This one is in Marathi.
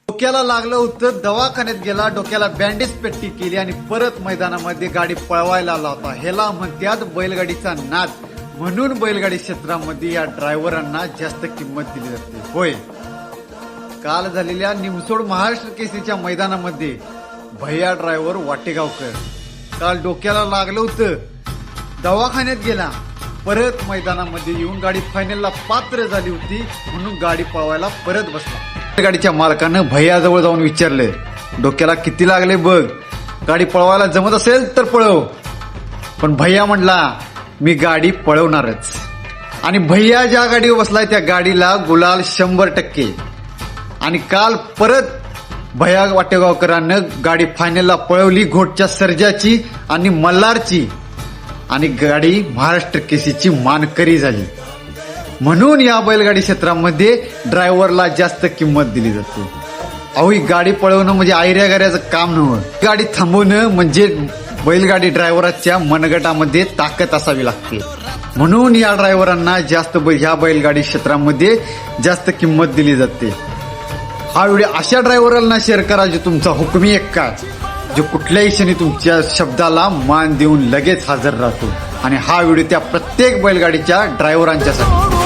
डोक्याला लागलं होतं, दवाखान्यात गेला, डोक्याला बँडेज पट्टी केली आणि परत मैदानामध्ये गाडी पळवायला आला होता. ह्याला म्हणतात बैलगाडीचा नाद. म्हणून बैलगाडी क्षेत्रामध्ये या ड्रायव्हरांना जास्त किंमत दिली जाते. होय, काल झालेल्या निमसोड महाराष्ट्र केसरीच्या मैदानामध्ये भैया ड्रायव्हर वाटेगावकर काल डोक्याला लागलं होतं, दवाखान्यात गेला, परत मैदानामध्ये येऊन गाडी फायनलला पात्र झाली होती म्हणून गाडी पळवायला परत बसला. गाडीच्या मालकानं भैयाजवळ जाऊन विचारले, डोक्याला किती लागले बघ, गाडी पळवायला जमत असेल तर पळव. पण भैया म्हणला, मी गाडी पळवणारच. आणि भैया ज्या गाडीवर बसलाय त्या गाडीला गुलाल 100%. आणि काल परत भैया वाटेगावकरांना गाडी फायनलला पळवली, घोटच्या सर्जाची आणि मल्हारची, आणि गाडी महाराष्ट्र केसरीची मानकरी झाली. म्हणून या बैलगाडी क्षेत्रामध्ये ड्रायव्हरला जास्त किंमत दिली जाते. अहो, ही गाडी पळवणं म्हणजे आयऱ्यागाऱ्याचं काम नव्हतं. गाडी थांबवणं म्हणजे बैलगाडी ड्रायव्हराच्या मनगटामध्ये ताकद असावी लागते. म्हणून या ड्रायव्हरांना जास्त ह्या बैलगाडी क्षेत्रामध्ये जास्त किंमत दिली जाते. हा व्हिडिओ अशा ड्रायव्हरांना शेअर करा जो तुमचा हुकमी एक्का, जो कुठल्याही क्षणी तुमच्या शब्दाला मान देऊन लगेच हजर राहतो. आणि हा व्हिडिओ त्या प्रत्येक बैलगाडीच्या ड्रायव्हरांच्यासाठी.